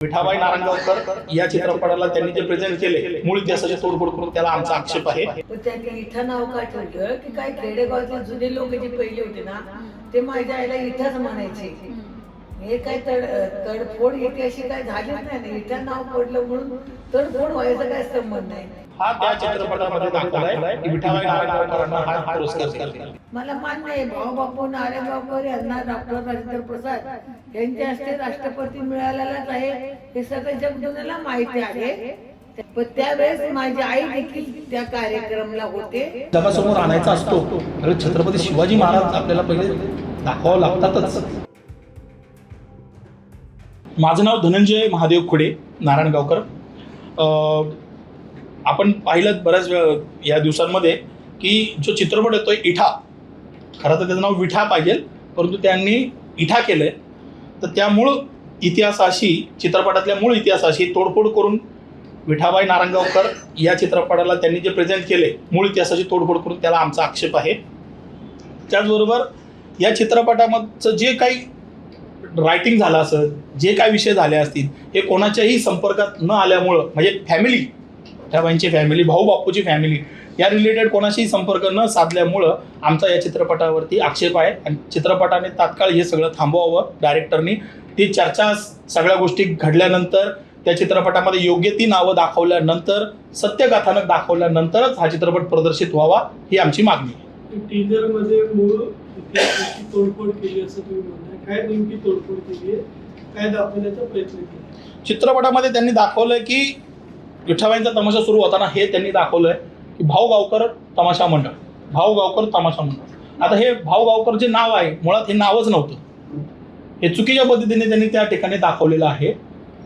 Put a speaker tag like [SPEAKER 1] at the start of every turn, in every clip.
[SPEAKER 1] विठाबाई नारायणगावकर या चित्रपटाला त्यांनी जे प्रेझेंट केले मूळ इतिहासाची तोडफोड करून त्याला आमचा आक्षेप आहे.
[SPEAKER 2] पण त्यांनी इथं नाव का ठेवलं की काय खेडेगावातले जुने लोक जे पहिले होते ना ते माझ्या आईला इथंच म्हणायचे. हे काय तडफोड इतिहाशी काय झालीच नाही ना. इथं नाव पडलं म्हणून तडफोड व्हायचा काय संबंध नाही.
[SPEAKER 1] हा त्या चित्रपटामध्ये दाखवलाय की विठाबाई नारायणगावकरांना हा पुरस्कार दिला.
[SPEAKER 2] मला मान्य आहे भाऊ बापू नारायणगावकर यांना डॉक्टर राजेंद्र प्रसाद यांच्या हस्ते राष्ट्रपती मिळालेलाच आहे हे सगळं जगदुनियाला माहिती आहे. पण त्यावेळेस माझी आई देखील त्या कार्यक्रमाला होते.
[SPEAKER 1] जगासमोर आणायचा असतो तर छत्रपती शिवाजी महाराज आपल्याला पहिले दाखवावं लागतातच. माझं नाव धनंजय महादेव खुडे नारायणगावकर. आपण पाहिलं बऱ्याच या दिवसांमध्ये की जो चित्रपट येतोय इठा, खरं तर त्याचं नाव विठा पाहिजे परंतु त्यांनी इठा केलंय. तर त्या मूळ इतिहासाशी चित्रपटातल्या मूळ इतिहासाशी तोडफोड करून विठाबाई नारायणगावकर या चित्रपटाला त्यांनी जे प्रेझेंट केले मूळ इतिहासाची तोडफोड करून त्याला आमचा आक्षेप आहे. त्याचबरोबर या चित्रपटामधचं जे काही रायटिंग झालं असेल, जे काही विषय झाले असतील हे कोणाच्याही संपर्कात न आल्यामुळं, म्हणजे फॅमिली, विठाबाईंची फॅमिली, भाऊ बापूची फॅमिली या रिलेटेड कोणाशीही संपर्क न साधल्यामुळं आमचा या चित्रपटावरती आक्षेप आहे. आणि चित्रपटाने तात्काळ हे सगळं थांबवावं. डायरेक्टरनी ती चर्चा सगळ्या गोष्टी घडल्यानंतर त्या चित्रपटामध्ये योग्य ती नावं दाखवल्यानंतर सत्यकथानक दाखवल्यानंतरच हा चित्रपट प्रदर्शित व्हावा ही आमची मागणी आहे.
[SPEAKER 3] टीजरमध्ये मूळ इतिहासाची तोडफोड केली असं तुम्ही म्हणताय. काय नेमकी तोडफोड केली आहे, काय दाखवण्याचा प्रयत्न केला?
[SPEAKER 1] चित्रपटामध्ये त्यांनी दाखवलंय की विठाबाईंचा तमाशा सुरू होताना हे त्यांनी दाखवलंय की भाऊ गावकर तमाशा मंडळ, भाऊ गावकर तमाशा मंडळ. आता हे भाऊ गावकर जे नाव आहे मुळात हे नावच नव्हतं. हे चुकीच्या पद्धतीने त्यांनी त्या ठिकाणी दाखवलेलं आहे.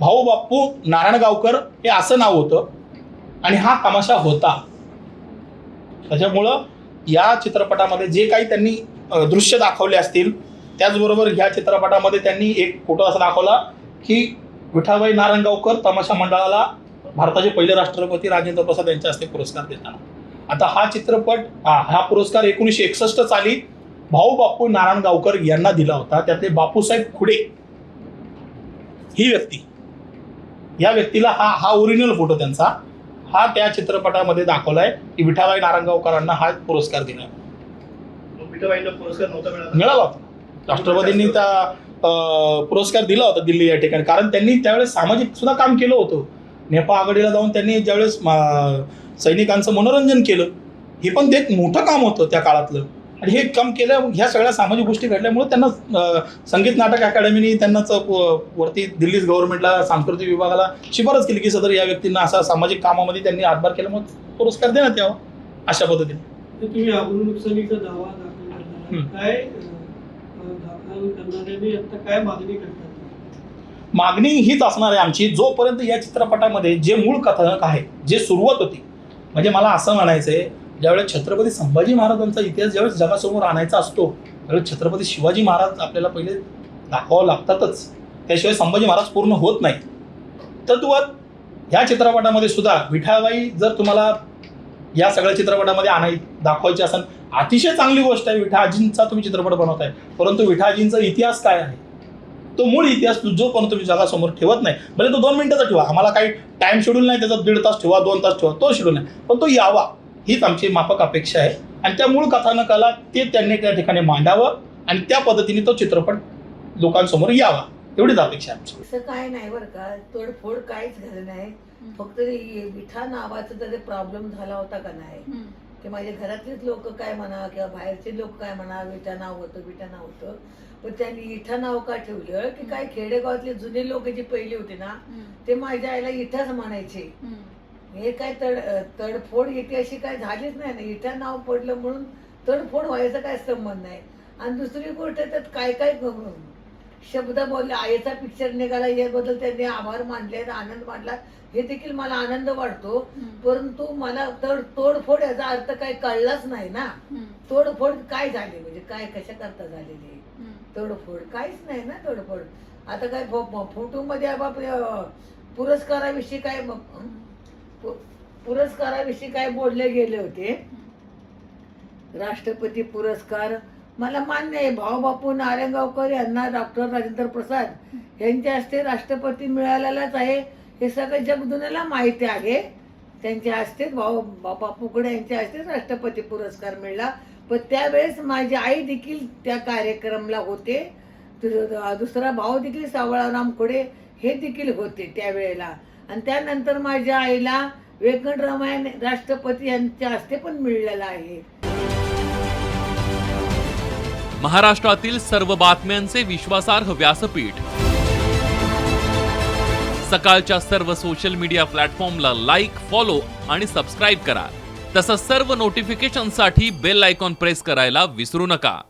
[SPEAKER 1] भाऊ बापू नारायणगावकर हे असं नाव होतं आणि हा तमाशा होता. त्याच्यामुळं या चित्रपटामध्ये जे काही त्यांनी दृश्य दाखवले असतील, त्याचबरोबर ह्या चित्रपटामध्ये त्यांनी एक फोटो असा दाखवला की विठाबाई नारायणगावकर तमाशा मंडळाला भारताचे पहिले राष्ट्रपती राजेंद्र प्रसाद यांच्या हस्ते पुरस्कार देताना. आता हा चित्रपट हा पुरस्कार 1961 साली भाऊ बापू नारायणगावकर यांना दिला होता. त्यातले बापूसाहेब खुडे ही व्यक्ती, या व्यक्तीला हा ओरिजिनल फोटो त्यांचा हा त्या चित्रपटामध्ये दाखवलाय की विठाबाई नारायणगावकरांना हा पुरस्कार दिला. विठाबाईंना पुरस्कार नव्हता मिळाला होता. राष्ट्रपतींनी त्या पुरस्कार दिला होता दिल्ली या ठिकाणी, कारण त्यांनी त्यावेळेस सामाजिक सुद्धा काम केलं होतं. नेपाळ आघाडीला जाऊन त्यांनी ज्यावेळेस सैनिकांचं मनोरंजन केलं, हे पण ते एक मोठं काम होतं त्या काळातलं. आणि हे काम केलं, ह्या सगळ्या सामाजिक गोष्टी घडल्यामुळे त्यांना संगीत नाटक अकॅडमीने त्यांनाच वरती दिल्ली गव्हर्नमेंटला सांस्कृतिक विभागाला शिफारस केली की सदर या व्यक्तींना असा सामाजिक कामामध्ये त्यांनी हातभार केल्यामुळे पुरस्कार देण्यात यावा अशा पद्धतीने.
[SPEAKER 3] तुम्ही अब्रू नुकसानीचा दावा दाखल काय दाखल करणाऱ्यांनी आता काय मागणी करतात?
[SPEAKER 1] मागणी हीच असणार आहे आमची, जोपर्यंत या चित्रपटामध्ये जे मूळ कथानक आहे, जे सुरुवात होती, म्हणजे मला असं म्हणायचं आहे ज्यावेळेस छत्रपती संभाजी महाराजांचा इतिहास ज्यावेळेस जगासमोर आणायचा असतो त्यावेळेस छत्रपती शिवाजी महाराज आपल्याला पहिले दाखवावं लागतातच. त्याशिवाय संभाजी महाराज पूर्ण होत नाही. तद्वत ह्या चित्रपटामध्ये सुद्धा विठाबाई जर तुम्हाला या सगळ्या चित्रपटामध्ये दाखवायची असेल, अतिशय चांगली गोष्ट आहे. विठाजींचा तुम्ही चित्रपट बनवताय, परंतु विठाजींचा इतिहास काय आहे, तो मूळ इतिहास जो पण तुम्ही जगासमोर ठेवत नाही, भले तो 2 मिनिटाचा ठेवा, आम्हाला काही टाइम शेड्यूल नाही त्याचा, 1.5 तास ठेवा, 2 तास ठेवा, तो शेड्यूल नाही, पण तो यावा हीच आमची माफक अपेक्षा आहे. आणि त्या मूळ कथानकाला ते त्यांनी त्या ठिकाणी मांडावं आणि त्या पद्धतीने तो चित्रपट लोकांसमोर यावा एवढीच अपेक्षा आहे आमची.
[SPEAKER 2] असं काय नाही बरं का, तोडफोड काहीच झालं नाही. फक्त विठा नावाचा जर प्रॉब्लेम झाला होता का नाही, ते माझ्या घरातलेच लोक काय म्हणा किंवा बाहेरचे लोक काय म्हणा, विठा नाव होतं. पण त्यांनी इथं नाव का ठेवलं की काय खेडेगावातले जुने लोक जे पहिले होते ना ते माझ्या आईला इथंच म्हणायचे. हे काय तडफोड इतिहाशी काय झालीच नाही ना. इथं नाव पडलं म्हणून तडफोड व्हायचा काय संबंध नाही. आणि दुसरी गोष्ट त्यात काय काय शब्द बोलले. आईचा पिक्चर निघाला याबद्दल त्यांनी आभार मानले, आनंद मानला, हे देखील मला आनंद वाटतो. परंतु मला तोडफोड याचा अर्थ काय कळलाच नाही ना. तोडफोड काय झाली, म्हणजे काय कशा करता झालेली तोडफोड? काहीच नाही ना तोडफोड. आता काय फोटो मध्ये पुरस्काराविषयी काय बोलले गेले होते. राष्ट्रपती पुरस्कार, मला मान्य आहे भाऊ बापू नारायणगावकर यांना डॉक्टर राजेंद्र प्रसाद यांच्या हस्ते राष्ट्रपती मिळालेलाच आहे, हे सगळं जगदुन्याला माहिती आहे. त्यांच्या हस्ते बापूकडे यांच्या हस्ते राष्ट्रपती पुरस्कार मिळाला. पण त्यावेळेस माझी आई देखील त्या कार्यक्रमाला होते, दुसरा भाऊ देखील सावळाराम खोडे हे देखील होते त्यावेळेला. आणि त्यानंतर माझ्या आईला व्यंकटरामायण राष्ट्रपती यांच्या हस्ते पण मिळालेला आहे.
[SPEAKER 4] महाराष्ट्रातील सर्व बातम्यांचे विश्वासार्ह व्यासपीठ, सकाळच्या सर्व सोशल मीडिया प्लॅटफॉर्मला लाईक, फॉलो आणि सबस्क्राईब करा. तसंच सर्व नोटिफिकेशनसाठी बेल आयकॉन प्रेस करायला विसरू नका.